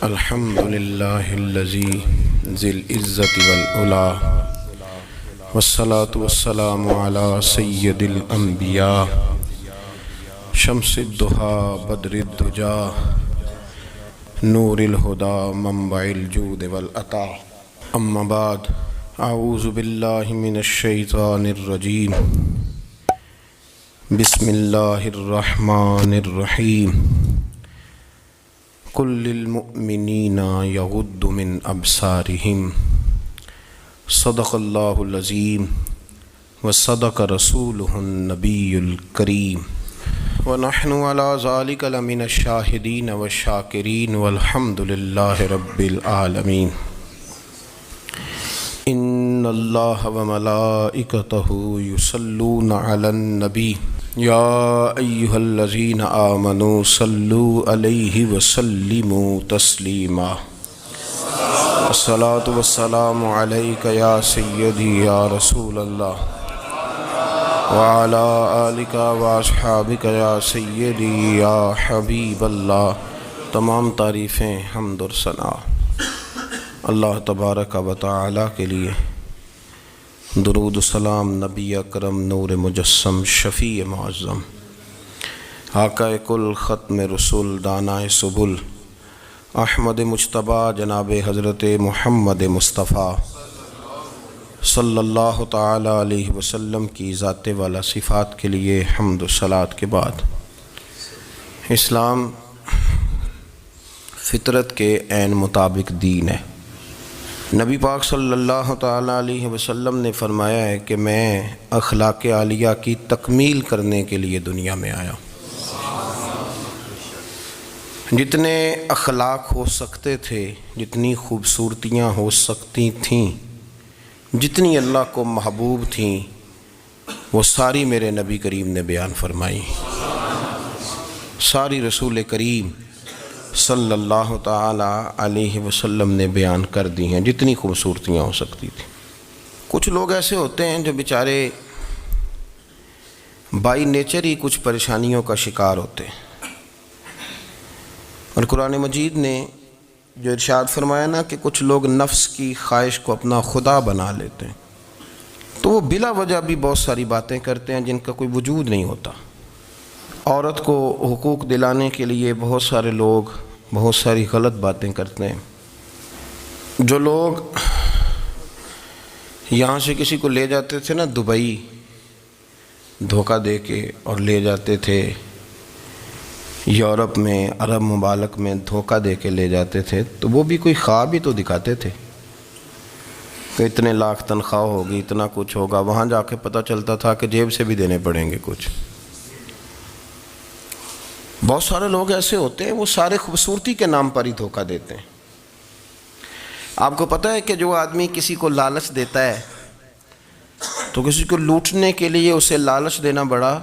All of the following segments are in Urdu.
الحمد للہ الذی ذی العزت والعلا والصلاة والسلام علی سید الانبیاء شمس الضحیٰ بدر الدجا نور الہدی منبع الجود والعطا اما بعد اعوذ باللہ من الشیطان الرجیم بسم اللہ الرحمن الرحیم قل للمؤمنین یغضوا من ابصارہم صدق اللہ العظیم وصدق رسولہ النبی الکریم ونحن علی ذلک لمن الشاہدین والشاکرین والحمد للہ رب العالمین ان اللہ وملائکتہ یصلون علی النبی یا ایہا الذین آمنوا صلوا علیہ وسلموا تسلیما الصلاۃ والسلام علیک یا سیدی یا رسول اللہ وعلی آلک واصحابک یا سیدی یا حبیب اللہ۔ تمام تعریفیں حمد و ثنا اللہ تبارک و تعالی کے لیے، درود و سلام نبی اکرم نور مجسم شفیع معظم آقا کل ختم رسول دانائے سبل احمد مجتبیٰ جناب حضرت محمد مصطفیٰ صلی اللہ تعالی علیہ وسلم کی ذات والا صفات کے لیے حمد و صلات کے بعد، اسلام فطرت کے عین مطابق دین ہے۔ نبی پاک صلی اللہ تعالی علیہ وسلم نے فرمایا ہے کہ میں اخلاق عالیہ کی تکمیل کرنے کے لیے دنیا میں آیا۔ جتنے اخلاق ہو سکتے تھے، جتنی خوبصورتیاں ہو سکتی تھیں، جتنی اللہ کو محبوب تھیں، وہ ساری میرے نبی کریم نے بیان فرمائی، ساری رسول کریم صلی اللہ تعالی علیہ وسلم نے بیان کر دی ہیں، جتنی خوبصورتیاں ہو سکتی تھیں۔ کچھ لوگ ایسے ہوتے ہیں جو بیچارے بائی نیچر ہی کچھ پریشانیوں کا شکار ہوتے ہیں، اور قرآن مجید نے جو ارشاد فرمایا نا کہ کچھ لوگ نفس کی خواہش کو اپنا خدا بنا لیتے ہیں، تو وہ بلا وجہ بھی بہت ساری باتیں کرتے ہیں جن کا کوئی وجود نہیں ہوتا۔ عورت کو حقوق دلانے کے لیے بہت سارے لوگ بہت ساری غلط باتیں کرتے ہیں۔ جو لوگ یہاں سے کسی کو لے جاتے تھے نا دبئی، دھوکہ دے کے اور لے جاتے تھے یورپ میں، عرب ممالک میں دھوکہ دے کے لے جاتے تھے، تو وہ بھی کوئی خواب ہی تو دکھاتے تھے کہ اتنے لاکھ تنخواہ ہوگی، اتنا کچھ ہوگا۔ وہاں جا کے پتہ چلتا تھا کہ جیب سے بھی دینے پڑیں گے کچھ۔ بہت سارے لوگ ایسے ہوتے ہیں، وہ سارے خوبصورتی کے نام پر ہی دھوکہ دیتے ہیں۔ آپ کو پتہ ہے کہ جو آدمی کسی کو لالچ دیتا ہے تو کسی کو لوٹنے کے لیے اسے لالچ دینا بڑا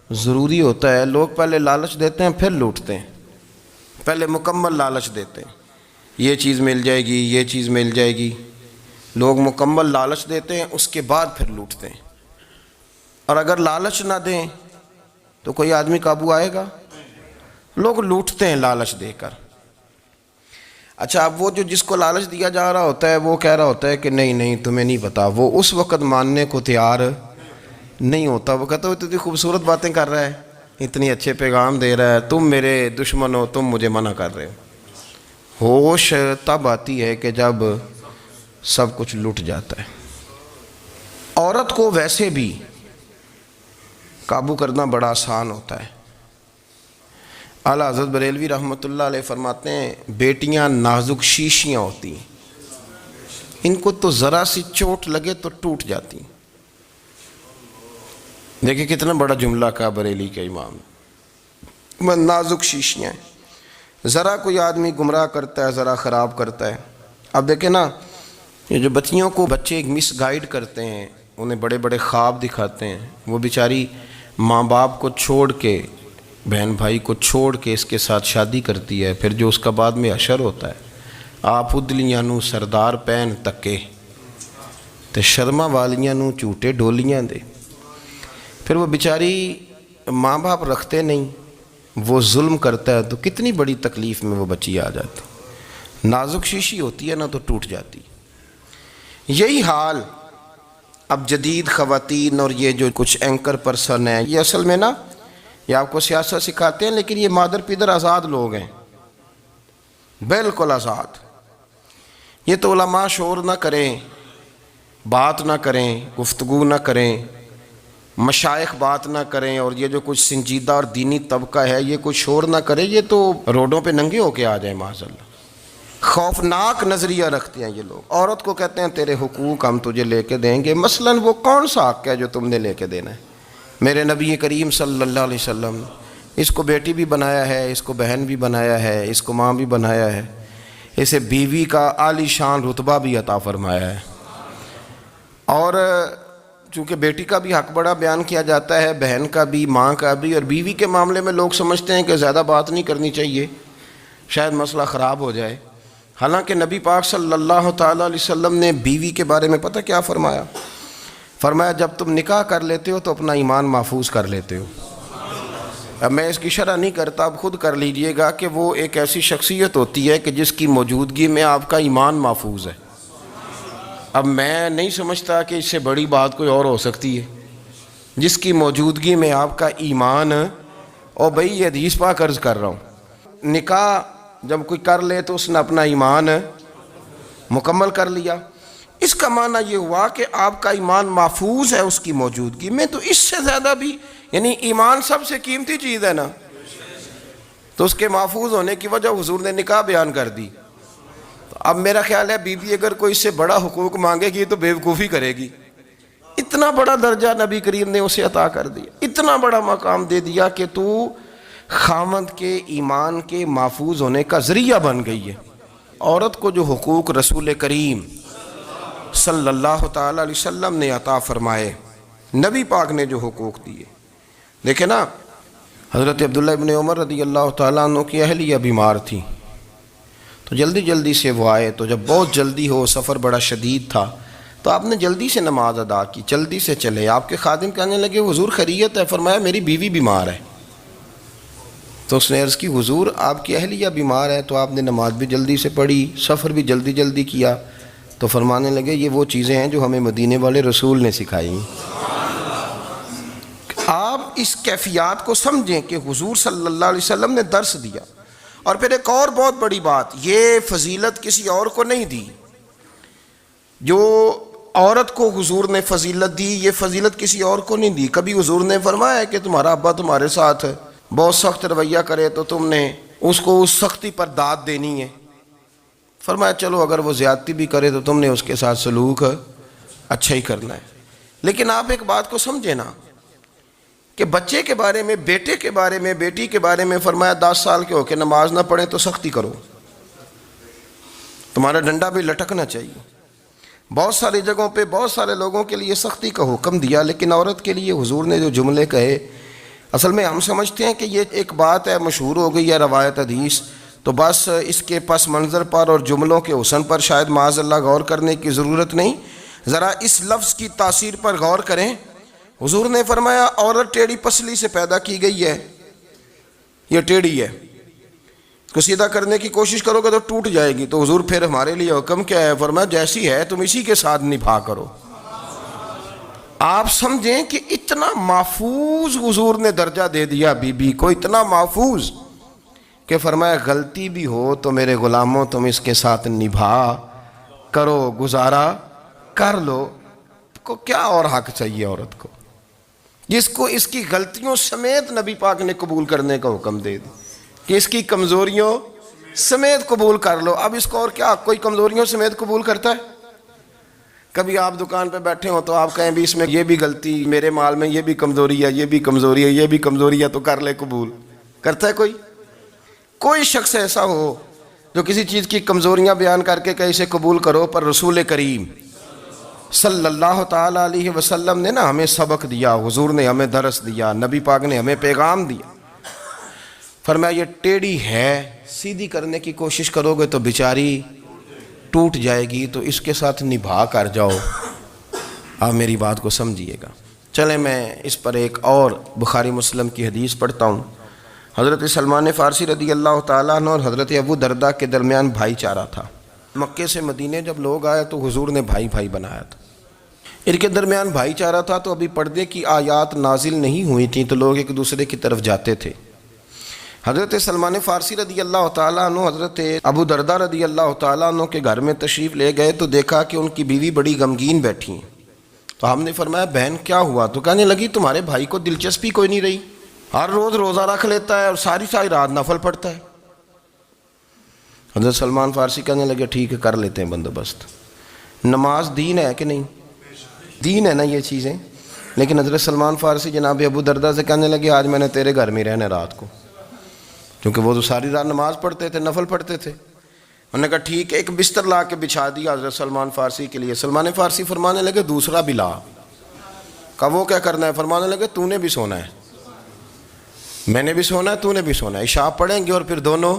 ضروری ہوتا ہے۔ لوگ پہلے لالچ دیتے ہیں پھر لوٹتے ہیں، پہلے مکمل لالچ دیتے ہیں، یہ چیز مل جائے گی، یہ چیز مل جائے گی۔ لوگ مکمل لالچ دیتے ہیں، اس کے بعد پھر لوٹتے ہیں۔ اور اگر لالچ نہ دیں تو کوئی آدمی قابو آئے گا؟ لوگ لوٹتے ہیں لالچ دے کر۔ اچھا، اب وہ جو جس کو لالچ دیا جا رہا ہوتا ہے وہ کہہ رہا ہوتا ہے کہ نہیں نہیں تمہیں نہیں پتا، وہ اس وقت ماننے کو تیار نہیں ہوتا۔ وہ کہتا ہے اتنی خوبصورت باتیں کر رہا ہے، اتنی اچھے پیغام دے رہا ہے، تم میرے دشمن ہو، تم مجھے منع کر رہے ہو۔ ہوش تب آتی ہے کہ جب سب کچھ لٹ جاتا ہے۔ عورت کو ویسے بھی قابو کرنا بڑا آسان ہوتا ہے۔ اعلیٰ حضرت بریلوی رحمۃ اللہ علیہ فرماتے ہیں بیٹیاں نازک شیشیاں ہوتی ہیں، ان کو تو ذرا سی چوٹ لگے تو ٹوٹ جاتی ہیں۔ دیکھیں کتنا بڑا جملہ کہا بریلی کے امام نے، نازک شیشیاں ہیں۔ ذرا کوئی آدمی گمراہ کرتا ہے، ذرا خراب کرتا ہے۔ اب دیکھیں نا، یہ جو بچیوں کو بچے مس گائیڈ کرتے ہیں، انہیں بڑے بڑے خواب دکھاتے ہیں، وہ بیچاری ماں باپ کو چھوڑ کے، بہن بھائی کو چھوڑ کے اس کے ساتھ شادی کرتی ہے، پھر جو اس کا بعد میں حشر ہوتا ہے، آپ ادلیاں نو سردار پہن تکے تے شرما والیاں نو جھوٹے ڈولیاں دے۔ پھر وہ بیچاری ماں باپ رکھتے نہیں، وہ ظلم کرتا ہے تو کتنی بڑی تکلیف میں وہ بچی آ جاتی۔ نازک شیشی ہوتی ہے نا تو ٹوٹ جاتی. یہی حال اب جدید خواتین اور یہ جو کچھ اینکر پرسن ہیں، یہ اصل میں نا یہ آپ کو سیاست سکھاتے ہیں، لیکن یہ مادر پیدر آزاد لوگ ہیں، بالکل آزاد. یہ تو علماء شور نہ کریں، بات نہ کریں، گفتگو نہ کریں، مشائخ بات نہ کریں، اور یہ جو کچھ سنجیدہ اور دینی طبقہ ہے یہ کچھ شور نہ کرے، یہ تو روڈوں پہ ننگے ہو کے آ جائیں معاذ اللہ. خوفناک نظریہ رکھتے ہیں یہ لوگ. عورت کو کہتے ہیں تیرے حقوق ہم تجھے لے کے دیں گے. مثلاً وہ کون سا حق ہے جو تم نے لے کے دینا ہے؟ میرے نبی کریم صلی اللہ علیہ وسلم اس کو بیٹی بھی بنایا ہے، اس کو بہن بھی بنایا ہے، اس کو ماں بھی بنایا ہے، اسے بیوی کا عالی شان رتبہ بھی عطا فرمایا ہے. اور چونکہ بیٹی کا بھی حق بڑا بیان کیا جاتا ہے، بہن کا بھی، ماں کا بھی. اور بیوی کے معاملے میں لوگ سمجھتے ہیں کہ زیادہ بات نہیں کرنی چاہیے، شاید مسئلہ خراب ہو جائے. حالانکہ نبی پاک صلی اللہ تعالیٰ علیہ وسلم نے بیوی کے بارے میں پتہ کیا فرمایا؟ فرمایا جب تم نکاح کر لیتے ہو تو اپنا ایمان محفوظ کر لیتے ہو. اب میں اس کی شرح نہیں کرتا، اب خود کر لیجئے گا کہ وہ ایک ایسی شخصیت ہوتی ہے کہ جس کی موجودگی میں آپ کا ایمان محفوظ ہے. اب میں نہیں سمجھتا کہ اس سے بڑی بات کوئی اور ہو سکتی ہے، جس کی موجودگی میں آپ کا ایمان. اور بھئی یہ حدیث پاک عرض کر رہا ہوں، نکاح جب کوئی کر لے تو اس نے اپنا ایمان مکمل کر لیا. اس کا معنی یہ ہوا کہ آپ کا ایمان محفوظ ہے اس کی موجودگی میں. تو اس سے زیادہ بھی، یعنی ایمان سب سے قیمتی چیز ہے نا، تو اس کے محفوظ ہونے کی وجہ حضور نے نکاح بیان کر دی. تو اب میرا خیال ہے بی بی اگر کوئی اس سے بڑا حقوق مانگے گی تو بیوقوفی کرے گی. اتنا بڑا درجہ نبی کریم نے اسے عطا کر دیا، اتنا بڑا مقام دے دیا کہ تو خامد کے ایمان کے محفوظ ہونے کا ذریعہ بن گئی ہے. عورت کو جو حقوق رسول کریم صلی اللہ تعالیٰ علیہ وسلم نے عطا فرمائے، نبی پاک نے جو حقوق دیے، دیکھیں نا، حضرت عبداللہ ابن عمر رضی اللہ تعالیٰ عنہ کی اہلیہ بیمار تھی تو جلدی جلدی سے وہ آئے. تو جب بہت جلدی ہو، سفر بڑا شدید تھا، تو آپ نے جلدی سے نماز ادا کی، جلدی سے چلے. آپ کے خادم کہنے لگے حضور خیریت ہے؟ فرمایا میری بیوی بیمار ہے. تو اس نے عرض کی حضور آپ کی اہلیہ بیمار ہے. تو آپ نے نماز بھی جلدی سے پڑھی، سفر بھی جلدی جلدی کیا. تو فرمانے لگے یہ وہ چیزیں ہیں جو ہمیں مدینے والے رسول نے سکھائی. آپ اس کیفیات کو سمجھیں کہ حضور صلی اللہ علیہ وسلم نے درس دیا. اور پھر ایک اور بہت بڑی بات، یہ فضیلت کسی اور کو نہیں دی. جو عورت کو حضور نے فضیلت دی، یہ فضیلت کسی اور کو نہیں دی. کبھی حضور نے فرمایا کہ تمہارا ابا تمہارے ساتھ بہت سخت رویہ کرے تو تم نے اس کو اس سختی پر داد دینی ہے. فرمایا چلو اگر وہ زیادتی بھی کرے تو تم نے اس کے ساتھ سلوک اچھا ہی کرنا ہے. لیکن آپ ایک بات کو سمجھے نا کہ بچے کے بارے میں، بیٹے کے بارے میں، بیٹی کے بارے میں فرمایا 10 سال کے ہو کے نماز نہ پڑھیں تو سختی کرو، تمہارا ڈنڈا بھی لٹکنا چاہیے. بہت ساری جگہوں پہ بہت سارے لوگوں کے لیے سختی کا حکم دیا، لیکن عورت کے لیے حضور نے جو جملے کہے، اصل میں ہم سمجھتے ہیں کہ یہ ایک بات ہے، مشہور ہو گئی ہے روایت حدیث، تو بس اس کے پس منظر پر اور جملوں کے حسن پر شاید معاذ اللہ غور کرنے کی ضرورت نہیں. ذرا اس لفظ کی تاثیر پر غور کریں. حضور نے فرمایا عورت ٹیڑھی پسلی سے پیدا کی گئی ہے، یہ ٹیڑھی ہے، اس کو سیدھا کرنے کی کوشش کرو گے تو ٹوٹ جائے گی. تو حضور پھر ہمارے لیے حکم کیا ہے؟ فرمایا جیسی ہے تم اسی کے ساتھ نبھا کرو. آپ سمجھیں کہ اتنا محفوظ حضور نے درجہ دے دیا بی بی کو، اتنا محفوظ کہ فرمایا غلطی بھی ہو تو میرے غلاموں تم اس کے ساتھ نبھا کرو، گزارا کر لو. کو کیا اور حق چاہیے عورت کو جس کو اس کی غلطیوں سمیت نبی پاک نے قبول کرنے کا حکم دے دی کہ اس کی کمزوریوں سمیت قبول کر لو. اب اس کو اور کیا کوئی کمزوریوں سمیت قبول کرتا ہے؟ کبھی آپ دکان پہ بیٹھے ہو تو آپ کہیں بھی اس میں یہ بھی غلطی، میرے مال میں یہ بھی کمزوری ہے، یہ بھی کمزوری ہے، یہ بھی کمزوری ہے، تو کر لے قبول. کرتا ہے کوئی؟ کوئی شخص ایسا ہو جو کسی چیز کی کمزوریاں بیان کر کے کہ اسے قبول کرو؟ پر رسول کریم صلی اللہ تعالیٰ علیہ وسلم نے نا ہمیں سبق دیا، حضور نے ہمیں درس دیا، نبی پاک نے ہمیں پیغام دیا. فرمایا یہ ٹیڑھی ہے، سیدھی کرنے کی کوشش کرو گے تو بیچاری ٹوٹ جائے گی، تو اس کے ساتھ نبھا کر جاؤ. آپ میری بات کو سمجھیے گا. چلیں میں اس پر ایک اور بخاری مسلم کی حدیث پڑھتا ہوں. حضرت سلمان فارسی رضی اللہ تعالیٰ عنہ اور حضرت ابو دردہ کے درمیان بھائی چارہ تھا۔ مکے سے مدینے جب لوگ آئے تو حضور نے بھائی بھائی بنایا تھا، ان کے درمیان بھائی چارہ تھا، تو ابھی پردے کی آیات نازل نہیں ہوئی تھیں تو لوگ ایک دوسرے کی طرف جاتے تھے۔ حضرت سلمان فارسی رضی اللہ تعالیٰ عنہ حضرت ابو دردہ رضی اللہ تعالیٰ عنہ کے گھر میں تشریف لے گئے تو دیکھا کہ ان کی بیوی بڑی غمگین بیٹھی ہیں۔ تو ہم نے فرمایا بہن کیا ہوا؟ تو کہنے لگی تمہارے بھائی کو دلچسپی کوئی نہیں رہی، ہر روز روزہ رکھ لیتا ہے اور ساری ساری رات نفل پڑھتا ہے۔ حضرت سلمان فارسی کہنے لگے ٹھیک ہے کر لیتے ہیں بندوبست۔ نماز دین ہے کہ نہیں؟ دین ہے نا یہ چیزیں۔ لیکن حضرت سلمان فارسی جناب ابو دردہ سے کہنے لگے آج میں نے تیرے گھر میں رہنا رات کو، کیونکہ وہ تو ساری رات نماز پڑھتے تھے، نفل پڑھتے تھے۔ انہوں نے کہا ٹھیک ہے، ایک بستر لا کے بچھا دیا حضرت سلمان فارسی کے لیے۔ سلمان فارسی فرمانے لگے دوسرا بھی لا۔ کہا وہ کیا کرنا ہے؟ فرمانے لگے تو نے بھی سونا ہے، میں نے بھی سونا ہے، تو نے بھی سونا ہے، عشاء پڑھیں گے اور پھر دونوں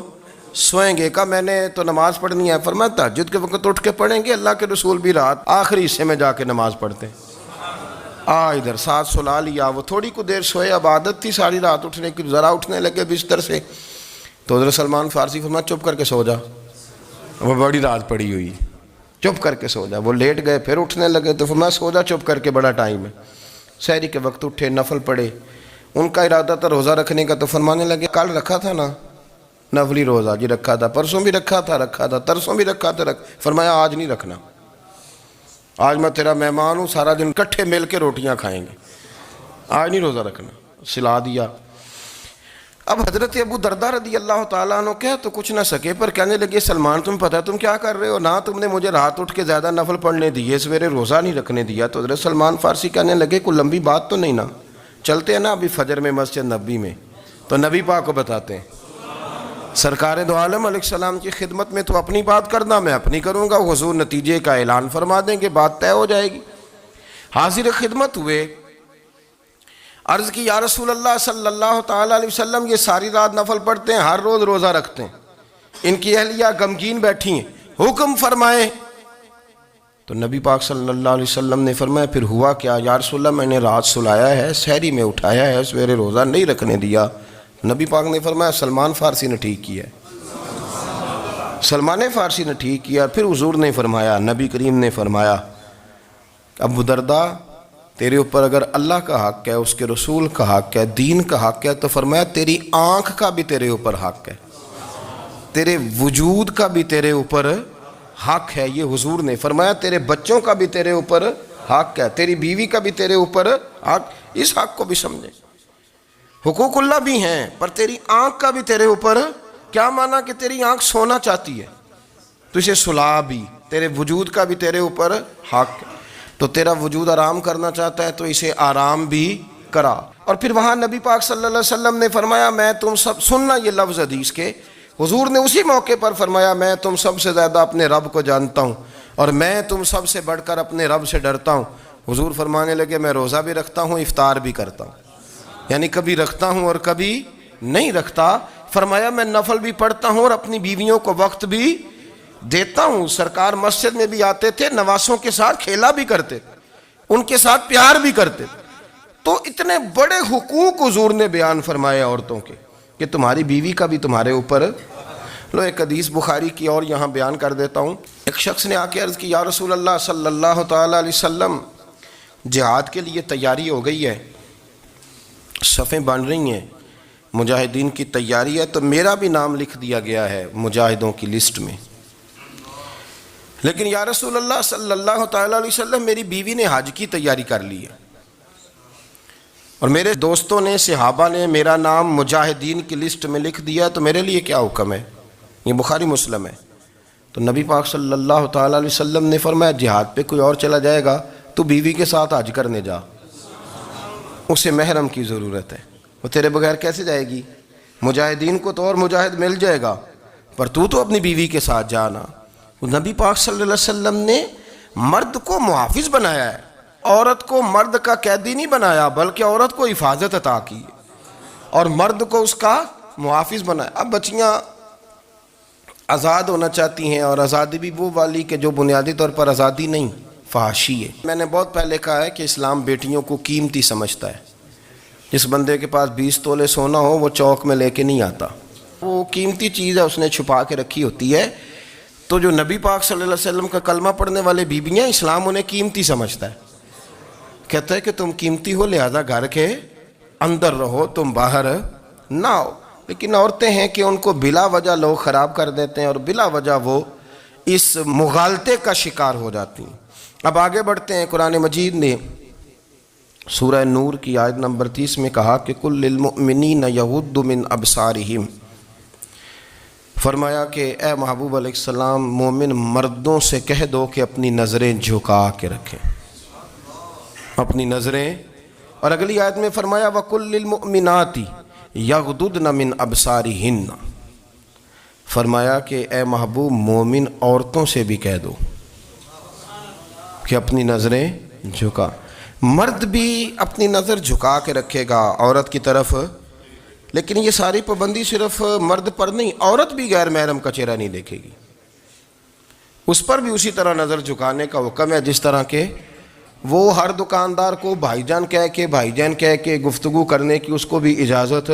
سوئیں گے۔ کہا میں نے تو نماز پڑھنی ہے۔ فرمایا تہجد کے وقت اٹھ کے پڑھیں گے، اللہ کے رسول بھی رات آخری حصے میں جا کے نماز پڑھتے ہیں۔ ادھر ساتھ سلا لیا، وہ تھوڑی کو دیر سوئے، اب عادت تھی ساری رات اٹھنے کی، ذرا اٹھنے لگے بستر سے تو حضرت سلمان فارسی فرمایا چپ کر کے سو جا، وہ بڑی رات پڑی ہوئی، چپ کر کے سو جا۔ وہ لیٹ گئے، پھر اٹھنے لگے تو فرمایا سو جا چپ کر کے، بڑا ٹائم ہے۔ سحری کے وقت اٹھے، نفل پڑھے، ان کا ارادہ تھا روزہ رکھنے کا، تو فرمانے لگے کل رکھا تھا نا نفلی روزہ؟ جی رکھا تھا۔ پرسوں بھی رکھا تھا، ترسوں بھی رکھا تھا۔ فرمایا آج نہیں رکھنا، آج میں تیرا مہمان ہوں، سارا دن کٹھے مل کے روٹیاں کھائیں گے، آج نہیں روزہ رکھنا۔ سلا دیا۔ اب حضرت ابو دردہ رضی اللہ تعالیٰ عنہ کہہ تو کچھ نہ سکے، پر کہنے لگے سلمان تم پتہ تم کیا کر رہے ہو؟ نہ تم نے مجھے رات اٹھ کے زیادہ نفل پڑھنے دیے، سویرے روزہ نہیں رکھنے دیا۔ تو حضرت سلمان فارسی کہنے لگے کوئی لمبی بات تو نہیں نا، چلتے ہیں نا ابھی فجر میں مسجد نبی میں، تو نبی پاک کو بتاتے ہیں۔ سرکار دو عالم علیہ السلام کی خدمت میں تو اپنی بات کرنا، میں اپنی کروں گا، حضور نتیجے کا اعلان فرما دیں گے، بات طے ہو جائے گی۔ حاضر خدمت ہوئے، عرض کی یا رسول اللہ صلی اللہ تعالیٰ علیہ وسلم یہ ساری رات نفل پڑھتے ہیں، ہر روز روزہ رکھتے ہیں، ان کی اہلیہ غمگین بیٹھی ہیں، حکم فرمائیں۔ تو نبی پاک صلی اللہ علیہ وسلم نے فرمایا پھر ہوا کیا؟ یا رسول اللہ میں نے رات سلایا ہے، سحری میں اٹھایا ہے، سویرے روزہ نہیں رکھنے دیا۔ نبی پاک نے فرمایا سلمان فارسی نے ٹھیک کیا ہے، سلمان فارسی نے ٹھیک کیا۔ پھر حضور نے فرمایا، نبی کریم نے فرمایا ابو دردہ تیرے اوپر اگر اللہ کا حق ہے، اس کے رسول کا حق ہے، دین کا حق ہے، تو فرمایا تیری آنکھ کا بھی تیرے اوپر حق ہے، تیرے وجود کا بھی تیرے اوپر حق ہے۔ یہ حضور نے فرمایا تیرے بچوں کا بھی تیرے اوپر حق ہے، تیری بیوی کا بھی تیرے اوپر حق۔ اس حق کو بھی سمجھے، حقوق اللہ بھی ہیں، پر تیری آنکھ کا بھی تیرے اوپر کیا مانا کہ تیری آنکھ سونا چاہتی ہے تو اسے سلا بھی، تیرے وجود کا بھی تیرے اوپر حق ہے، تو تیرا وجود آرام کرنا چاہتا ہے تو اسے آرام بھی کرا۔ اور پھر وہاں نبی پاک صلی اللہ علیہ وسلم نے فرمایا میں تم سب، سننا یہ لفظ حدیث کے، حضور نے اسی موقع پر فرمایا میں تم سب سے زیادہ اپنے رب کو جانتا ہوں اور میں تم سب سے بڑھ کر اپنے رب سے ڈرتا ہوں۔ حضور فرمانے لگے میں روزہ بھی رکھتا ہوں، افطار بھی کرتا ہوں، یعنی کبھی رکھتا ہوں اور کبھی نہیں رکھتا۔ فرمایا میں نفل بھی پڑھتا ہوں اور اپنی بیویوں کو وقت بھی دیتا ہوں۔ سرکار مسجد میں بھی آتے تھے، نواسوں کے ساتھ کھیلا بھی کرتے تھے، ان کے ساتھ پیار بھی کرتے تھے۔ تو اتنے بڑے حقوق حضور نے بیان فرمائے عورتوں کے کہ تمہاری بیوی کا بھی تمہارے اوپر۔ لو ایک حدیث بخاری کی اور یہاں بیان کر دیتا ہوں۔ ایک شخص نے آ کے عرض کی یا رسول اللہ صلی اللہ تعالیٰ علیہ وسلم جہاد کے لیے تیاری ہو گئی ہے، صفیں بن رہی ہیں، مجاہدین کی تیاری ہے، تو میرا بھی نام لکھ دیا گیا ہے مجاہدوں کی لسٹ میں، لیکن یا رسول اللہ صلی اللہ تعالیٰ علیہ وسلم میری بیوی نے حج کی تیاری کر لی ہے اور میرے دوستوں نے، صحابہ نے میرا نام مجاہدین کی لسٹ میں لکھ دیا، تو میرے لیے کیا حکم ہے؟ یہ بخاری مسلم ہے۔ تو نبی پاک صلی اللہ تعالیٰ علیہ وسلم نے فرمایا جہاد پہ کوئی اور چلا جائے گا تو بیوی کے ساتھ حج کرنے جا، اسے محرم کی ضرورت ہے، وہ تیرے بغیر کیسے جائے گی؟ مجاہدین کو تو اور مجاہد مل جائے گا، پر تو اپنی بیوی کے ساتھ جانا۔ نبی پاک صلی اللہ علیہ وسلم نے مرد کو محافظ بنایا ہے، عورت کو مرد کا قیدی نہیں بنایا، بلکہ عورت کو حفاظت عطا کی اور مرد کو اس کا محافظ بنایا۔ اب بچیاں آزاد ہونا چاہتی ہیں، اور آزادی بھی وہ والی کہ جو بنیادی طور پر آزادی نہیں، فحاشی ہے۔ میں نے بہت پہلے کہا ہے کہ اسلام بیٹیوں کو قیمتی سمجھتا ہے، جس بندے کے پاس 20 تولے سونا ہو وہ چوک میں لے کے نہیں آتا، وہ قیمتی چیز ہے، اس نے چھپا کے رکھی ہوتی ہے۔ تو جو نبی پاک صلی اللہ علیہ وسلم کا کلمہ پڑھنے والے بیویاں، اسلام انہیں قیمتی سمجھتا ہے، کہتا ہے کہ تم قیمتی ہو لہذا گھر کے اندر رہو، تم باہر نہ آؤ۔ لیکن عورتیں ہیں کہ ان کو بلا وجہ لوگ خراب کر دیتے ہیں اور بلا وجہ وہ اس مغالطے کا شکار ہو جاتی ہیں۔ اب آگے بڑھتے ہیں۔ قرآن مجید نے سورہ نور کی آیت نمبر 30 میں کہا کہ کل للمؤمنین یغضوا من ابصارہم، فرمایا کہ اے محبوب علیہ السلام مومن مردوں سے کہہ دو کہ اپنی نظریں جھکا کے رکھیں، اپنی نظریں۔ اور اگلی آیت میں فرمایا وَقُلْ لِلْمُؤْمِنَاتِ يَغْضُضْنَ مِنْ أَبْصَارِهِنَّ، فرمایا کہ اے محبوب مومن عورتوں سے بھی کہہ دو کہ اپنی نظریں جھکا۔ مرد بھی اپنی نظر جھکا کے رکھے گا عورت کی طرف، لیکن یہ ساری پابندی صرف مرد پر نہیں، عورت بھی غیر محرم کا چہرہ نہیں دیکھے گی، اس پر بھی اسی طرح نظر جھکانے کا حکم ہے جس طرح کہ وہ ہر دکاندار کو بھائی جان کہہ کے گفتگو کرنے کی اس کو بھی اجازت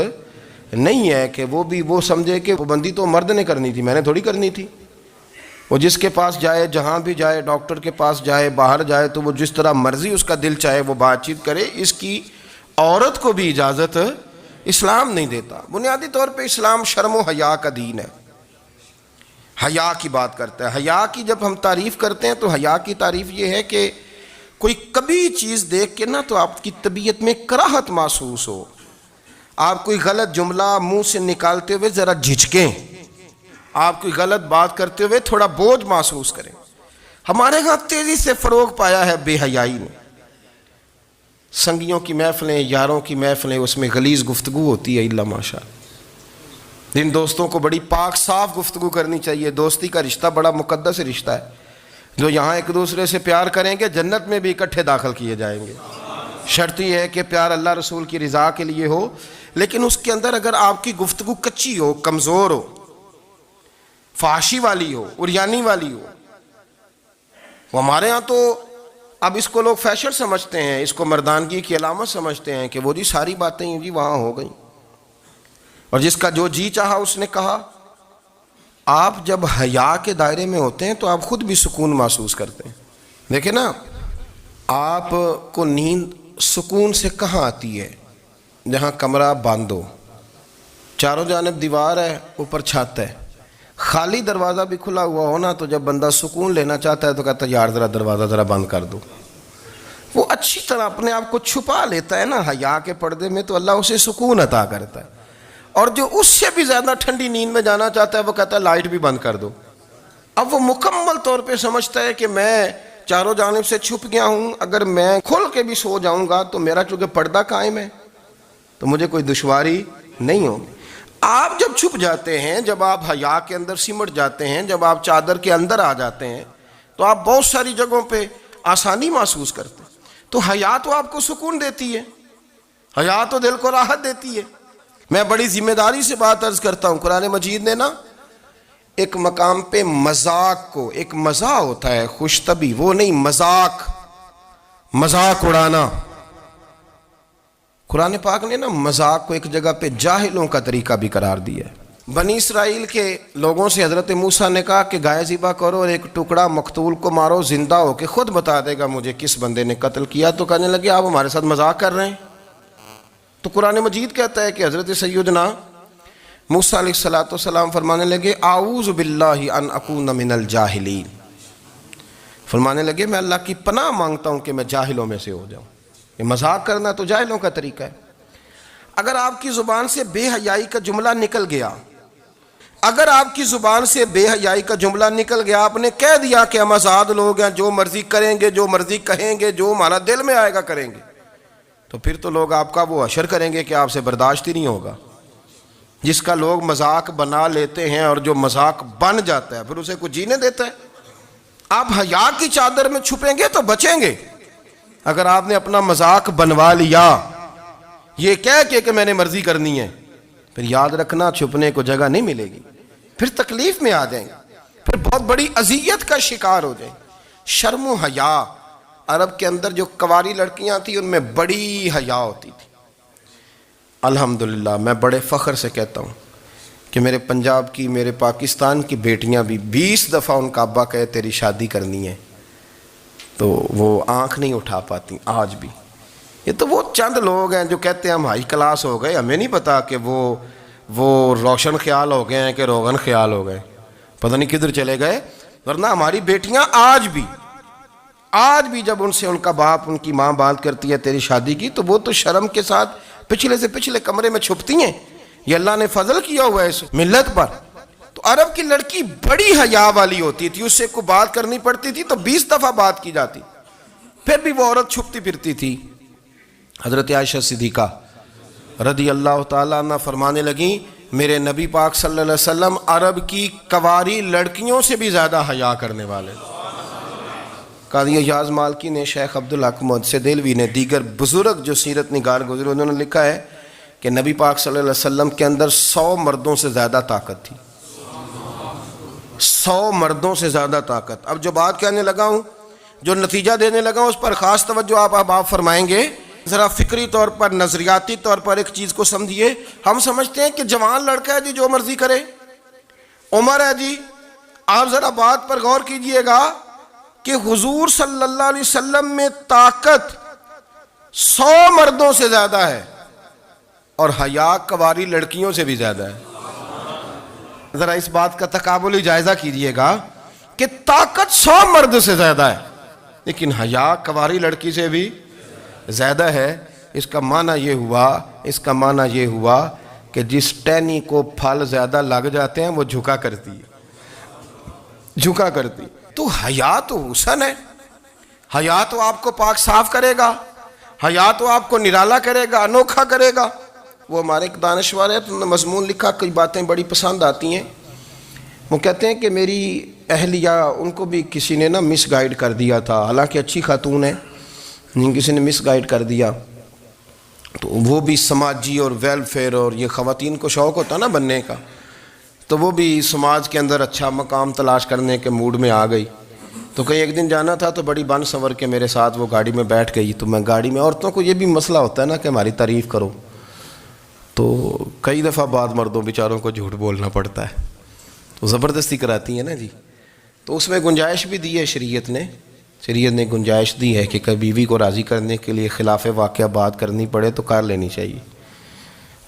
نہیں ہے کہ وہ بھی وہ سمجھے کہ پابندی تو مرد نے کرنی تھی، میں نے تھوڑی کرنی تھی۔ وہ جس کے پاس جائے، جہاں بھی جائے، ڈاکٹر کے پاس جائے، باہر جائے، تو وہ جس طرح مرضی اس کا دل چاہے وہ بات چیت کرے، اس کی عورت کو بھی اجازت اسلام نہیں دیتا۔ بنیادی طور پہ اسلام شرم و حیا کا دین ہے، حیا کی بات کرتا ہے۔ حیا کی جب ہم تعریف کرتے ہیں تو حیا کی تعریف یہ ہے کہ کوئی کبھی چیز دیکھ کے نہ تو آپ کی طبیعت میں کراہت محسوس ہو، آپ کوئی غلط جملہ منہ سے نکالتے ہوئے ذرا جھجکیں، آپ کوئی غلط بات کرتے ہوئے تھوڑا بوجھ محسوس کریں۔ ہمارے ہاں تیزی سے فروغ پایا ہے بے حیائی نے، سنگیوں کی محفلیں، یاروں کی محفلیں، اس میں غلیظ گفتگو ہوتی ہے الا ماشاء اللہ۔ جن دوستوں کو بڑی پاک صاف گفتگو کرنی چاہیے، دوستی کا رشتہ بڑا مقدس رشتہ ہے، جو یہاں ایک دوسرے سے پیار کریں گے جنت میں بھی اکٹھے داخل کیے جائیں گے۔ شرط یہ ہے کہ پیار اللہ رسول کی رضا کے لیے ہو، لیکن اس کے اندر اگر آپ کی گفتگو کچی ہو، کمزور ہو، فحاشی والی ہو، عریانی والی ہو، وہ ہمارے ہاں تو اب اس کو لوگ فیشن سمجھتے ہیں، اس کو مردانگی کی علامت سمجھتے ہیں کہ وہ جی ساری باتیں جی وہاں ہو گئیں اور جس کا جو جی چاہا اس نے کہا۔ آپ جب حیا کے دائرے میں ہوتے ہیں تو آپ خود بھی سکون محسوس کرتے ہیں۔ دیکھیں نا، آپ کو نیند سکون سے کہاں آتی ہے؟ جہاں کمرہ بند ہو، چاروں جانب دیوار ہے، اوپر چھت ہے، خالی دروازہ بھی کھلا ہوا ہو نا، تو جب بندہ سکون لینا چاہتا ہے تو کہتا ہے یار ذرا دروازہ ذرا بند کر دو۔ وہ اچھی طرح اپنے آپ کو چھپا لیتا ہے نا حیا کے پردے میں، تو اللہ اسے سکون عطا کرتا ہے۔ اور جو اس سے بھی زیادہ ٹھنڈی نیند میں جانا چاہتا ہے وہ کہتا ہے لائٹ بھی بند کر دو۔ اب وہ مکمل طور پہ سمجھتا ہے کہ میں چاروں جانب سے چھپ گیا ہوں، اگر میں کھل کے بھی سو جاؤں گا تو میرا چونکہ پردہ قائم ہے تو مجھے کوئی دشواری نہیں ہوگی۔ آپ جب چھپ جاتے ہیں، جب آپ حیا کے اندر سمٹ جاتے ہیں، جب آپ چادر کے اندر آ جاتے ہیں تو آپ بہت ساری جگہوں پہ آسانی محسوس کرتے ہیں۔ تو حیا تو آپ کو سکون دیتی ہے، حیا تو دل کو راحت دیتی ہے۔ میں بڑی ذمہ داری سے بات عرض کرتا ہوں، قرآن مجید نے نا ایک مقام پہ مذاق کو، ایک مزاح ہوتا ہے خوش طبی، وہ نہیں، مذاق اڑانا، قرآن پاک نے نا مذاق کو ایک جگہ پہ جاہلوں کا طریقہ بھی قرار دیا ہے۔ بنی اسرائیل کے لوگوں سے حضرت موسیٰ نے کہا کہ گائے ذبح کرو اور ایک ٹکڑا مقتول کو مارو، زندہ ہو کے خود بتا دے گا مجھے کس بندے نے قتل کیا۔ تو کہنے لگے آپ ہمارے ساتھ مذاق کر رہے ہیں۔ تو قرآن مجید کہتا ہے کہ حضرت سیدنا موسیٰ علیہ السلام فرمانے لگے اعوذ باللہ ان اکون من الجاہلین، فرمانے لگے میں اللہ کی پناہ مانگتا ہوں کہ میں جاہلوں میں سے ہو جاؤں۔ یہ مذاق کرنا تو جاہلوں کا طریقہ ہے۔ اگر آپ کی زبان سے بے حیائی کا جملہ نکل گیا، اگر آپ کی زبان سے بے حیائی کا جملہ نکل گیا، آپ نے کہہ دیا کہ ہم آزاد لوگ ہیں، جو مرضی کریں گے، جو مرضی کہیں گے، جو ہمارا دل میں آئے گا کریں گے، تو پھر تو لوگ آپ کا وہ حشر کریں گے کہ آپ سے برداشت ہی نہیں ہوگا۔ جس کا لوگ مذاق بنا لیتے ہیں اور جو مذاق بن جاتا ہے پھر اسے کوئی جینے دیتا ہے۔ آپ حیا کی چادر میں چھپیں گے تو بچیں گے۔ اگر آپ نے اپنا مذاق بنوا لیا یہ کہہ کے کہ میں نے مرضی کرنی ہے، پھر یاد رکھنا چھپنے کو جگہ نہیں ملے گی، پھر تکلیف میں آ جائیں گے، پھر بہت بڑی اذیت کا شکار ہو جائیں۔ شرم و حیا، عرب کے اندر جو کنواری لڑکیاں تھیں ان میں بڑی حیا ہوتی تھی، الحمدللہ میں بڑے فخر سے کہتا ہوں کہ میرے پنجاب کی، میرے پاکستان کی بیٹیاں بھی 20 دفعہ ان کا ابا کہے تیری شادی کرنی ہے تو وہ آنکھ نہیں اٹھا پاتی آج بھی۔ یہ تو وہ چند لوگ ہیں جو کہتے ہیں ہم ہائی کلاس ہو گئے، ہمیں نہیں پتا کہ وہ روشن خیال ہو گئے ہیں کہ روغن خیال ہو گئے، پتہ نہیں کدھر چلے گئے۔ ورنہ ہماری بیٹیاں آج بھی جب ان سے ان کا باپ، ان کی ماں بات کرتی ہے تیری شادی کی، تو وہ تو شرم کے ساتھ پچھلے سے پچھلے کمرے میں چھپتی ہیں۔ یہ اللہ نے فضل کیا ہوا ہے اس ملت پر۔ تو عرب کی لڑکی بڑی حیا والی ہوتی تھی، اس سے کوئی بات کرنی پڑتی تھی تو 20 دفعہ بات کی جاتی، پھر بھی وہ عورت چھپتی پھرتی تھی۔ حضرت عائشہ صدیقہ رضی اللہ تعالیٰ عنہ فرمانے لگیں میرے نبی پاک صلی اللہ علیہ وسلم عرب کی کواری لڑکیوں سے بھی زیادہ حیا کرنے والے۔ قاضی اعجاز مالکی نے، شیخ عبدالحق محدث دہلوی نے، دیگر بزرگ جو سیرت نگار گزرے، انہوں نے لکھا ہے کہ نبی پاک صلی اللہ علیہ وسلم کے اندر 100 مردوں سے زیادہ طاقت تھی، 100 مردوں سے زیادہ طاقت۔ اب جو بات کہنے لگا ہوں، جو نتیجہ دینے لگا ہوں، اس پر خاص توجہ آپ فرمائیں گے۔ ذرا فکری طور پر، نظریاتی طور پر ایک چیز کو سمجھیے۔ ہم سمجھتے ہیں کہ جوان لڑکا ہے جی جو مرضی کرے، عمر ہے جی۔ آپ ذرا بات پر غور کیجئے گا کہ حضور صلی اللہ علیہ وسلم میں طاقت 100 مردوں سے زیادہ ہے اور حیا کواری لڑکیوں سے بھی زیادہ ہے۔ ذرا اس بات کا تقابلی جائزہ کیجئے گا کہ طاقت 100 مرد سے زیادہ ہے لیکن حیا کواری لڑکی سے بھی زیادہ ہے۔ اس کا معنی یہ ہوا کہ جس ٹہنی کو پھل زیادہ لگ جاتے ہیں وہ جھکا کرتی۔ تو حیا تو حسن ہے، حیا تو آپ کو پاک صاف کرے گا، حیا تو آپ کو نرالا کرے گا، انوکھا کرے گا۔ وہ ہمارے ایک دانشور ہے، تو مضمون لکھا، کئی باتیں بڑی پسند آتی ہیں۔ وہ کہتے ہیں کہ میری اہلیہ، ان کو بھی کسی نے مس گائیڈ کر دیا تھا، حالانکہ اچھی خاتون ہے، کسی نے مس گائیڈ کر دیا۔ تو وہ بھی سماجی اور ویلفیئر، اور یہ خواتین کو شوق ہوتا نا بننے کا، تو وہ بھی سماج کے اندر اچھا مقام تلاش کرنے کے موڈ میں آ گئی۔ تو کہیں ایک دن جانا تھا تو بڑی بن سنور کے میرے ساتھ وہ گاڑی میں بیٹھ گئی۔ تو میں گاڑی میں، عورتوں کو یہ بھی مسئلہ ہوتا ہے نا کہ ہماری تعریف کرو، تو کئی دفعہ بعض مردوں بیچاروں کو جھوٹ بولنا پڑتا ہے، تو زبردستی کراتی ہیں نا جی۔ تو اس میں گنجائش بھی دی ہے شریعت نے گنجائش دی ہے کہ کبھی بیوی کو راضی کرنے کے لیے خلاف واقعہ بات کرنی پڑے تو کر لینی چاہیے،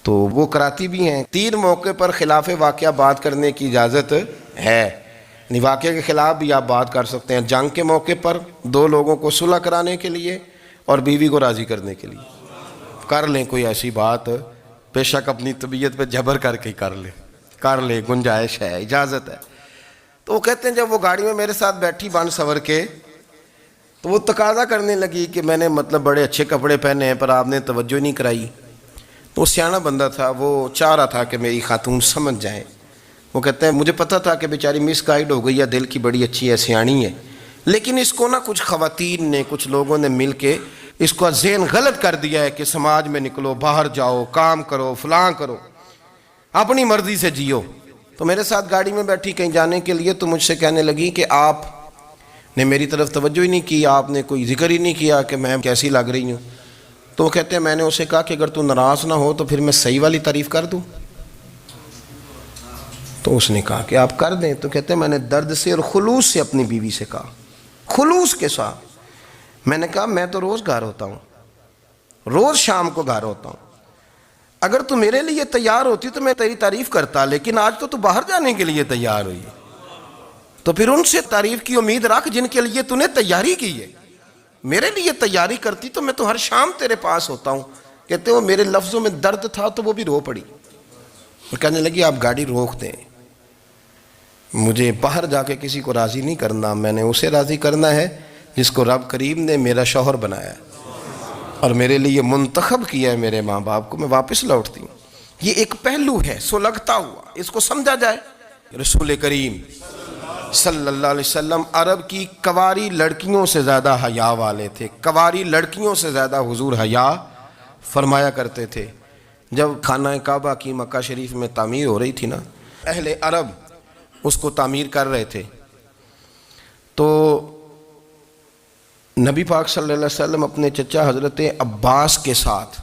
تو وہ کراتی بھی ہیں۔ 3 موقع پر خلاف واقعہ بات کرنے کی اجازت ہے، یعنی واقعہ کے خلاف بھی آپ بات کر سکتے ہیں۔ جنگ کے موقع پر 2 لوگوں کو صلح کرانے کے لیے اور بیوی کو راضی کرنے کے لیے کر لیں کوئی ایسی بات، بے شک اپنی طبیعت پہ جبر کر کے کر لیں، گنجائش ہے، اجازت ہے۔ تو وہ کہتے ہیں جب وہ گاڑی میں میرے ساتھ بیٹھی بن سنور کے، تو وہ تقاضا کرنے لگی کہ میں نے بڑے اچھے کپڑے پہنے ہیں پر آپ نے توجہ نہیں کرائی۔ تو وہ سیاںا بندہ تھا، وہ چاہ رہا تھا کہ میری خاتون سمجھ جائیں۔ وہ کہتے ہیں مجھے پتہ تھا کہ بیچاری مس گائیڈ ہو گئی ہے، دل کی بڑی اچھی ہے، سیاਣੀ ہے، لیکن اس کو کچھ خواتین نے، کچھ لوگوں نے مل کے اس کو ذہن غلط کر دیا ہے کہ سماج میں نکلو، باہر جاؤ، کام کرو، فلاں کرو، اپنی مرضی سے جیو۔ تو میرے ساتھ گاڑی میں بیٹھی کہیں جانے کے لیے، تو مجھ سے کہنے لگی کہ آپ نے میری طرف توجہ ہی نہیں کی، آپ نے کوئی ذکر ہی نہیں کیا کہ میں کیسی لگ رہی ہوں۔ تو وہ کہتے ہیں میں نے اسے کہا کہ اگر تو ناراض نہ ہو تو پھر میں صحیح والی تعریف کر دوں۔ تو اس نے کہا کہ آپ کر دیں۔ تو کہتے ہیں میں نے درد سے اور خلوص سے اپنی بیوی سے کہا، خلوص کے ساتھ میں نے کہا میں تو روز گھر ہوتا ہوں، روز شام کو گھر ہوتا ہوں، اگر تو میرے لیے تیار ہوتی تو میں تیری تعریف کرتا، لیکن آج تو باہر جانے کے لیے تیار ہوئی، تو پھر ان سے تعریف کی امید رکھ جن کے لیے تو نے تیاری کی ہے۔ میرے لیے تیاری کرتی تو میں تو ہر شام تیرے پاس ہوتا ہوں۔ کہتے ہیں وہ میرے لفظوں میں درد تھا تو وہ بھی رو پڑی، اور کہنے لگی آپ گاڑی روک دیں، مجھے باہر جا کے کسی کو راضی نہیں کرنا، میں نے اسے راضی کرنا ہے جس کو رب کریم نے میرا شوہر بنایا ہے اور میرے لیے منتخب کیا ہے میرے ماں باپ کو، میں واپس لوٹتی ہوں۔ یہ ایک پہلو ہے سلگتا ہوا، اس کو سمجھا جائے۔ رسول کریم صلی اللہ علیہ وسلم عرب کی کواری لڑکیوں سے زیادہ حیا والے تھے، کواری لڑکیوں سے زیادہ حضور حیا فرمایا کرتے تھے۔ جب خانہ کعبہ کی مکہ شریف میں تعمیر ہو رہی تھی نا، اہل عرب اس کو تعمیر کر رہے تھے، تو نبی پاک صلی اللہ علیہ وسلم اپنے چچا حضرت عباس کے ساتھ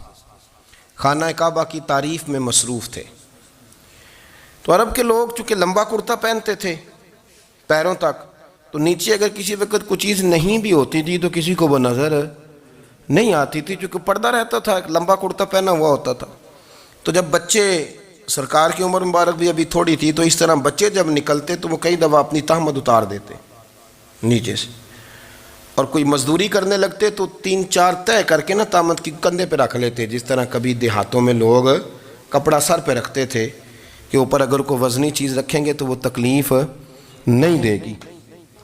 خانہ کعبہ کی تعریف میں مصروف تھے۔ تو عرب کے لوگ چونکہ لمبا کرتا پہنتے تھے پیروں تک، تو نیچے اگر کسی وقت کوئی چیز نہیں بھی ہوتی تھی تو کسی کو وہ نظر نہیں آتی تھی، چونکہ پردہ رہتا تھا، ایک لمبا کرتا پہنا ہوا ہوتا تھا۔ تو جب بچے، سرکار کی عمر مبارک بھی ابھی تھوڑی تھی، تو اس طرح بچے جب نکلتے تو وہ کئی دفعہ اپنی تہمد اتار دیتے نیچے سے، اور کوئی مزدوری کرنے لگتے تو 3-4 طے کر کے نا تہمد کی کندھے پہ رکھ لیتے، جس طرح کبھی دیہاتوں میں لوگ کپڑا سر پہ رکھتے تھے کہ اوپر اگر کوئی وزنی چیز رکھیں گے تو وہ تکلیف نہیں دے گی۔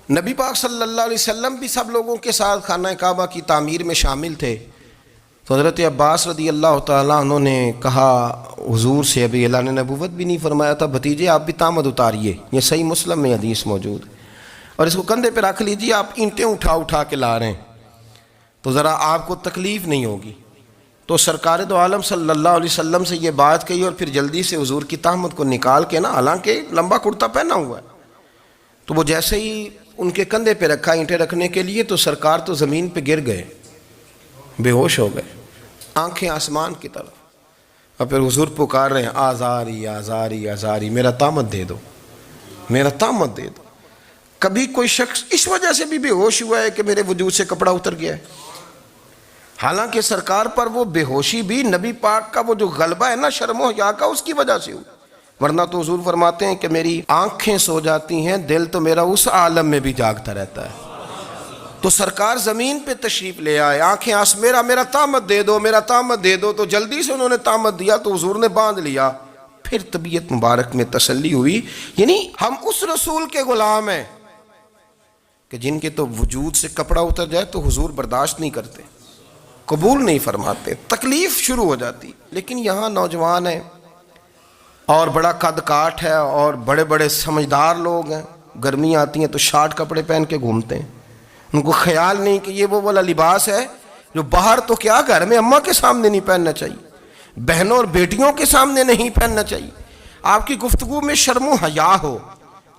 نبی پاک صلی اللہ علیہ وسلم بھی سب لوگوں کے ساتھ خانہ کعبہ کی تعمیر میں شامل تھے۔ تو حضرت عباس رضی اللہ تعالیٰ عنہ نے کہا حضور سے، ابھی اعلان نبوت بھی نہیں فرمایا تھا، بھتیجے آپ بھی تہمد اتاریے، یہ صحیح مسلم میں حدیث موجود ہے، اور اس کو کندھے پہ رکھ لیجیے، آپ اینٹیں اٹھا کے لا رہے ہیں تو ذرا آپ کو تکلیف نہیں ہوگی۔ تو سرکار دو عالم صلی اللہ علیہ وسلم سے یہ بات کہی، اور پھر جلدی سے حضور کی تہمد کو نکال کے نا، حالانکہ لمبا کرتا پہنا ہوا ہے، تو وہ جیسے ہی ان کے کندھے پہ رکھا اینٹیں رکھنے کے لیے، تو سرکار تو زمین پہ گر گئے، بے ہوش ہو گئے، آنکھیں آسمان کی طرف، اور پھر حضور پکار رہے ہیں آزاری آزاری آزاری، میرا تہمد دے دو، میرا تہمد دے دو۔ کبھی کوئی شخص اس وجہ سے بھی بے ہوش ہوا ہے کہ میرے وجود سے کپڑا اتر گیا ہے؟ حالانکہ سرکار پر وہ بے ہوشی بھی نبی پاک کا وہ جو غلبہ ہے نا شرم و حیا کا، اس کی وجہ سے ہوئی، ورنہ تو حضور فرماتے ہیں کہ میری آنکھیں سو جاتی ہیں، دل تو میرا اس عالم میں بھی جاگتا رہتا ہے۔ تو سرکار زمین پہ تشریف لے آئے، آنکھیں میرا تہمد دے دو، میرا تہمد دے دو، تو جلدی سے انہوں نے تہمد دیا تو حضور نے باندھ لیا۔ پھر طبیعت مبارک میں تسلی ہوئی، یعنی ہم اس رسول کے غلام ہیں کہ جن کے تو وجود سے کپڑا اتر جائے تو حضور برداشت نہیں کرتے، قبول نہیں فرماتے، تکلیف شروع ہو جاتی۔ لیکن یہاں نوجوان ہیں اور بڑا قد کاٹ ہے اور بڑے بڑے سمجھدار لوگ ہیں، گرمی آتی ہیں تو شارٹ کپڑے پہن کے گھومتے ہیں، ان کو خیال نہیں کہ یہ وہ والا لباس ہے جو باہر تو کیا گھر میں اماں کے سامنے نہیں پہننا چاہیے، بہنوں اور بیٹیوں کے سامنے نہیں پہننا چاہیے۔ آپ کی گفتگو میں شرم و حیا ہو،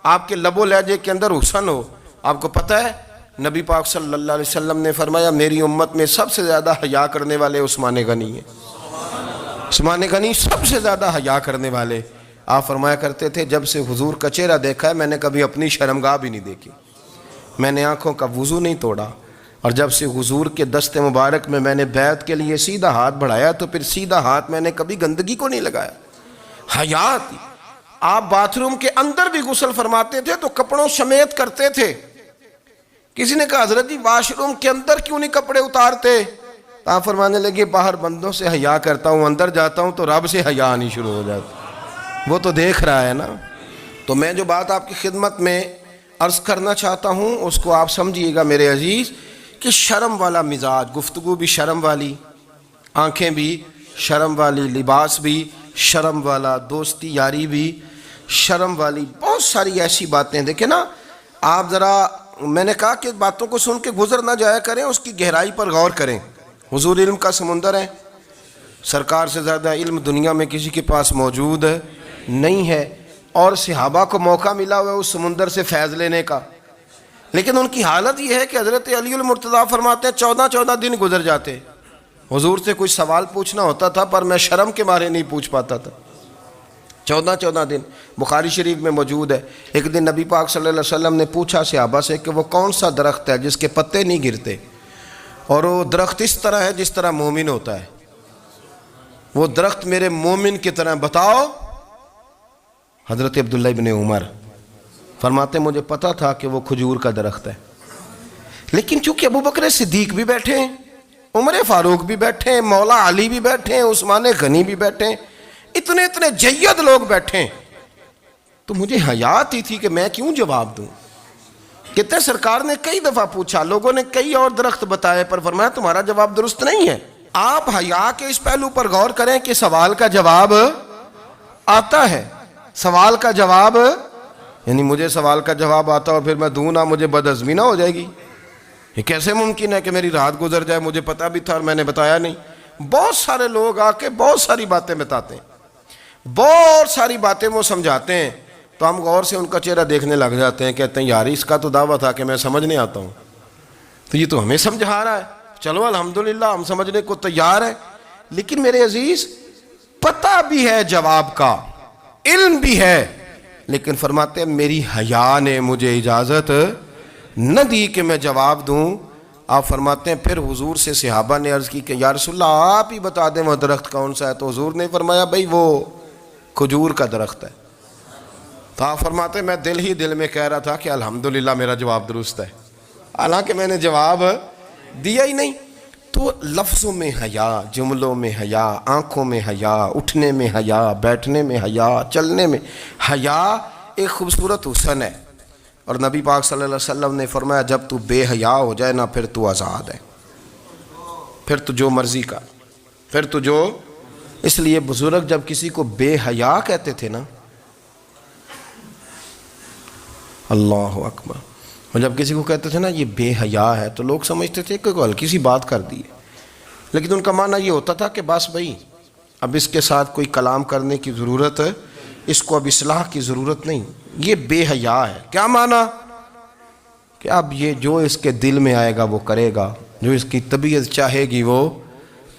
آپ کے لب و لہجے کے اندر حسن ہو۔ آپ کو پتہ ہے نبی پاک صلی اللہ علیہ وسلم نے فرمایا میری امت میں سب سے زیادہ حیا کرنے والے عثمان غنی ہیں، عثمان غنی سب سے زیادہ حیا کرنے والے۔ آپ فرمایا کرتے تھے جب سے حضور کا چہرہ دیکھا ہے میں نے کبھی اپنی شرمگاہ بھی نہیں دیکھی، میں نے آنکھوں کا وضو نہیں توڑا، اور جب سے حضور کے دست مبارک میں نے بیعت کے لیے سیدھا ہاتھ بڑھایا تو پھر سیدھا ہاتھ میں نے کبھی گندگی کو نہیں لگایا۔ حیا تھی۔ آپ باتھ روم کے اندر بھی غسل فرماتے تھے تو کپڑوں سمیت کرتے تھے۔ کسی نے کہا حضرت جی واش روم کے اندر کیوں نہیں کپڑے اتارتے؟ آپ فرمانے لگے باہر بندوں سے حیا کرتا ہوں، اندر جاتا ہوں تو رب سے حیا آنی شروع ہو جاتی، وہ تو دیکھ رہا ہے نا۔ تو میں جو بات آپ کی خدمت میں عرض کرنا چاہتا ہوں اس کو آپ سمجھیے گا میرے عزیز، کہ شرم والا مزاج، گفتگو بھی شرم والی، آنکھیں بھی شرم والی، لباس بھی شرم والا، دوستی یاری بھی شرم والی، بہت ساری ایسی باتیں۔ دیکھیں نا آپ ذرا، میں نے کہا کہ باتوں کو سن کے گزر نہ جایا کریں، اس کی گہرائی پر غور کریں۔ حضور علم کا سمندر ہے، سرکار سے زیادہ علم دنیا میں کسی کے پاس موجود نہیں ہے، اور صحابہ کو موقع ملا ہوا ہے اس سمندر سے فیض لینے کا، لیکن ان کی حالت یہ ہے کہ حضرت علی المرتضیٰ فرماتے ہیں 14 دن گزر جاتے، حضور سے کوئی سوال پوچھنا ہوتا تھا پر میں شرم کے مارے نہیں پوچھ پاتا تھا۔ 14 دن بخاری شریف میں موجود ہے۔ ایک دن نبی پاک صلی اللہ علیہ وسلم نے پوچھا صحابہ سے کہ وہ کون سا درخت ہے جس کے پتے نہیں گرتے، اور وہ درخت اس طرح ہے جس طرح مومن ہوتا ہے، وہ درخت میرے مومن کی طرح بتاؤ۔ حضرت عبداللہ ابن عمر فرماتے مجھے پتا تھا کہ وہ کھجور کا درخت ہے، لیکن چونکہ ابو بکر صدیق بھی بیٹھے ہیں، عمر فاروق بھی بیٹھے ہیں، مولا علی بھی بیٹھے ہیں، عثمان غنی بھی بیٹھے ہیں، اتنے جید لوگ بیٹھے ہیں، تو مجھے حیا آتی تھی کہ میں کیوں جواب دوں۔ کہتے سرکار نے کئی دفعہ پوچھا، لوگوں نے کئی اور درخت بتائے، پر فرمایا تمہارا جواب درست نہیں ہے۔ آپ حیا کے اس پہلو پر غور کریں کہ سوال کا جواب آتا ہے، سوال کا جواب، یعنی مجھے سوال کا جواب آتا اور پھر میں دوں نہ، مجھے بدعزمی نہ ہو جائے گی؟ یہ کیسے ممکن ہے کہ میری رات گزر جائے، مجھے پتا بھی تھا اور میں نے بتایا نہیں؟ بہت سارے لوگ آ کے بہت ساری باتیں بتاتے ہیں، بہت ساری باتیں وہ سمجھاتے ہیں، تو ہم غور سے ان کا چہرہ دیکھنے لگ جاتے ہیں، کہتے ہیں یار اس کا تو دعویٰ تھا کہ میں سمجھنے آتا ہوں، تو یہ تو ہمیں سمجھا رہا ہے، چلو الحمدللہ ہم سمجھنے کو تیار ہیں۔ لیکن میرے عزیز پتہ بھی ہے جواب کا، علم بھی ہے، لیکن فرماتے ہیں میری حیا نے مجھے اجازت نہ دی کہ میں جواب دوں۔ آپ فرماتے ہیں پھر حضور سے صحابہ نے عرض کی کہ یا رسول اللہ آپ ہی بتا دیں وہ درخت کون سا ہے، تو حضور نے فرمایا بھئی وہ کھجور کا درخت ہے۔ تو آپ فرماتے ہیں میں دل میں کہہ رہا تھا کہ الحمدللہ میرا جواب درست ہے، حالانکہ میں نے جواب دیا ہی نہیں۔ تو لفظوں میں حیا، جملوں میں حیا، آنکھوں میں حیا، اٹھنے میں حیا، بیٹھنے میں حیا، چلنے میں حیا ایک خوبصورت حسن ہے۔ اور نبی پاک صلی اللہ علیہ وسلم نے فرمایا جب تو بے حیا ہو جائے نا پھر تو آزاد ہے، پھر تو جو مرضی کا، پھر تو جو۔ اس لیے بزرگ جب کسی کو بے حیا کہتے تھے نا، اللہ اکبر، اور جب کسی کو کہتے تھے نا یہ بے حیا ہے تو لوگ سمجھتے تھے کہ ہلکی سی بات کر دی ہے، لیکن ان کا معنی یہ ہوتا تھا کہ بس بھئی اب اس کے ساتھ کوئی کلام کرنے کی ضرورت ہے، اس کو اب اصلاح کی ضرورت نہیں، یہ بے حیا ہے۔ کیا معنی؟ کہ اب یہ جو اس کے دل میں آئے گا وہ کرے گا، جو اس کی طبیعت چاہے گی وہ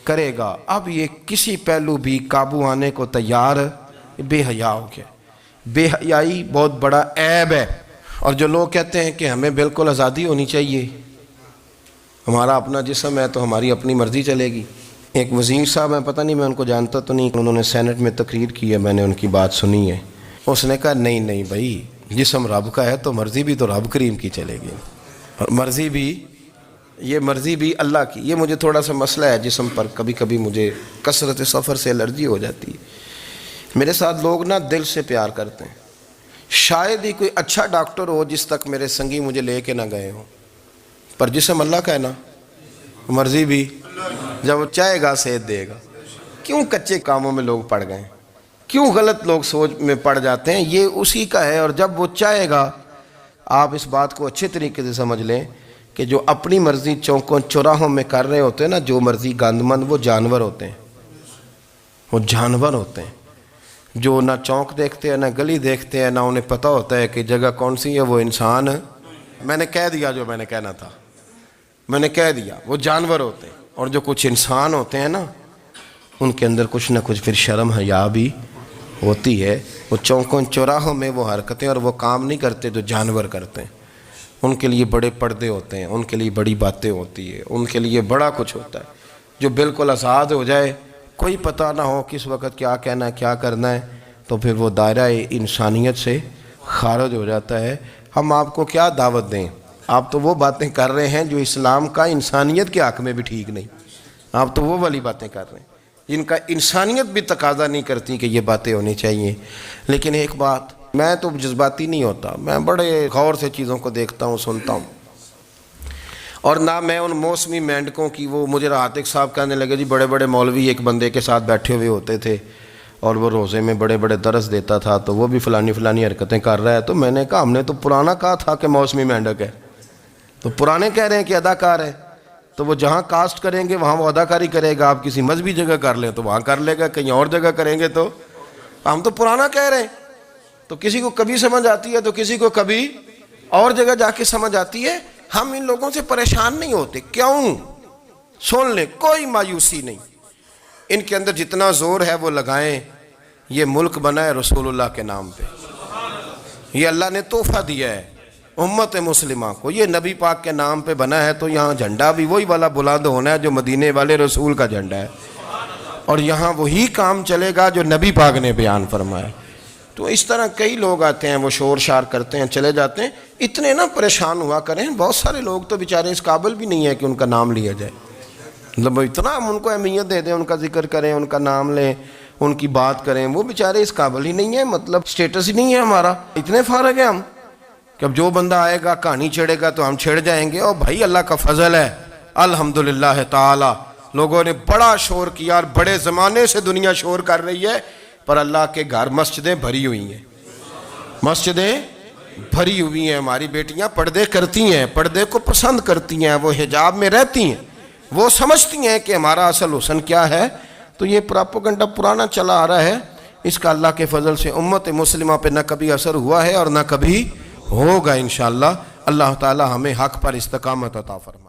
کرے گا، اب یہ کسی پہلو بھی قابو آنے کو تیار، بے حیا ہو گیا۔ بے حیائی بہت بڑا عیب ہے۔ اور جو لوگ کہتے ہیں کہ ہمیں بالکل آزادی ہونی چاہیے، ہمارا اپنا جسم ہے تو ہماری اپنی مرضی چلے گی۔ ایک وزیر صاحب ہیں، پتہ نہیں میں ان کو جانتا تو نہیں، انہوں نے سینٹ میں تقریر کی ہے، میں نے ان کی بات سنی ہے۔ اس نے کہا نہیں بھائی، جسم رب کا ہے تو مرضی بھی تو رب کریم کی چلے گی، اور مرضی بھی اللہ کی۔ یہ مجھے تھوڑا سا مسئلہ ہے جسم پر، کبھی کبھی مجھے کثرت سفر سے الرجی ہو جاتی ہے۔ میرے ساتھ لوگ نا دل سے پیار کرتے ہیں، شاید ہی کوئی اچھا ڈاکٹر ہو جس تک میرے سنگی مجھے لے کے نہ گئے ہوں، پر جسم اللہ کا ہے نا، مرضی بھی جب وہ چاہے گا صحت دے گا۔ کیوں کچے کاموں میں لوگ پڑ گئے، کیوں غلط لوگ سوچ میں پڑ جاتے ہیں؟ یہ اسی کا ہے، اور جب وہ چاہے گا، آپ اس بات کو اچھے طریقے سے سمجھ لیں کہ جو اپنی مرضی چوکوں چوراہوں میں کر رہے ہوتے ہیں نا، جو مرضی گاندمند، وہ جانور ہوتے ہیں، وہ جانور ہوتے ہیں جو نہ چونک دیکھتے ہیں نہ گلی دیکھتے ہیں، نہ انہیں پتہ ہوتا ہے کہ جگہ کون سی ہے۔ وہ انسان، میں نے کہہ دیا جو میں نے کہنا تھا، میں نے کہہ دیا، وہ جانور ہوتے ہیں۔ اور جو کچھ انسان ہوتے ہیں نا، ان کے اندر کچھ نہ کچھ پھر شرم حیا بھی ہوتی ہے۔ وہ چوکوں چوراہوں میں وہ حرکتیں اور وہ کام نہیں کرتے جو جانور کرتے ہیں۔ ان کے لیے بڑے پردے ہوتے ہیں، ان کے لیے بڑی باتیں ہوتی ہے، ان کے لیے بڑا کچھ ہوتا ہے۔ جو بالکل آزاد ہو جائے، کوئی پتہ نہ ہو کس وقت کیا کہنا ہے کیا کرنا ہے، تو پھر وہ دائرہ انسانیت سے خارج ہو جاتا ہے۔ ہم آپ کو کیا دعوت دیں؟ آپ تو وہ باتیں کر رہے ہیں جو اسلام کا انسانیت کے حق میں بھی ٹھیک نہیں، آپ تو وہ والی باتیں کر رہے ہیں جن کا انسانیت بھی تقاضا نہیں کرتی کہ یہ باتیں ہونی چاہیے۔ لیکن ایک بات، میں تو جذباتی نہیں ہوتا، میں بڑے غور سے چیزوں کو دیکھتا ہوں، سنتا ہوں، اور نہ میں ان موسمی مینڈکوں کی۔ وہ مجھے عاتق صاحب کہنے لگے جی بڑے بڑے مولوی ایک بندے کے ساتھ بیٹھے ہوئے ہوتے تھے اور وہ روزے میں بڑے بڑے درس دیتا تھا، تو وہ بھی فلانی حرکتیں کر رہا ہے۔ تو میں نے کہا ہم نے تو پرانا کہا تھا کہ موسمی مینڈک ہے، تو پرانے کہہ رہے ہیں کہ اداکار ہے، تو وہ جہاں کاسٹ کریں گے وہاں وہ اداکاری کرے گا۔ آپ کسی مذہبی جگہ کر لیں تو وہاں کر لے گا، کہیں اور جگہ کریں گے تو ہم تو پرانا کہہ رہے ہیں۔ تو کسی کو کبھی سمجھ آتی ہے تو کسی کو کبھی اور جگہ جا کے سمجھ آتی ہے۔ ہم ان لوگوں سے پریشان نہیں ہوتے، کیوں؟ سن لیں، کوئی مایوسی نہیں، ان کے اندر جتنا زور ہے وہ لگائیں۔ یہ ملک بنا ہے رسول اللہ کے نام پہ، یہ اللہ نے تحفہ دیا ہے امت مسلمہ کو، یہ نبی پاک کے نام پہ بنا ہے، تو یہاں جھنڈا بھی وہی والا بلند ہونا ہے جو مدینے والے رسول کا جھنڈا ہے، اور یہاں وہی کام چلے گا جو نبی پاک نے بیان فرمایا۔ تو اس طرح کئی لوگ آتے ہیں، وہ شور شار کرتے ہیں، چلے جاتے ہیں۔ اتنے نہ پریشان ہوا کریں، بہت سارے لوگ تو بیچارے اس قابل بھی نہیں ہے کہ ان کا نام لیا جائے، مطلب اتنا ہم ان کو اہمیت دے دیں، ان کا ذکر کریں، ان کا نام لیں، ان کی بات کریں، وہ بیچارے اس قابل ہی نہیں ہے، مطلب سٹیٹس ہی نہیں ہے ہمارا۔ اتنے فارغ ہیں ہم کہ اب جو بندہ آئے گا کہانی چھیڑے گا تو ہم چھیڑ جائیں گے۔ اور بھائی اللہ کا فضل ہے الحمدللہ تعالی، لوگوں نے بڑا شور کیا، اور بڑے زمانے سے دنیا شور کر رہی ہے، پر اللہ کے گھر مسجدیں بھری ہوئی ہیں، مسجدیں بھری ہوئی ہیں۔ ہماری بیٹیاں پردے کرتی ہیں، پردے کو پسند کرتی ہیں، وہ حجاب میں رہتی ہیں، وہ سمجھتی ہیں کہ ہمارا اصل حسن کیا ہے۔ تو یہ پراپوگنڈا پرانا چلا آ رہا ہے، اس کا اللہ کے فضل سے امت مسلمہ پہ نہ کبھی اثر ہوا ہے اور نہ کبھی ہوگا انشاءاللہ۔ اللہ تعالی ہمیں حق پر استقامت عطا فرمائے۔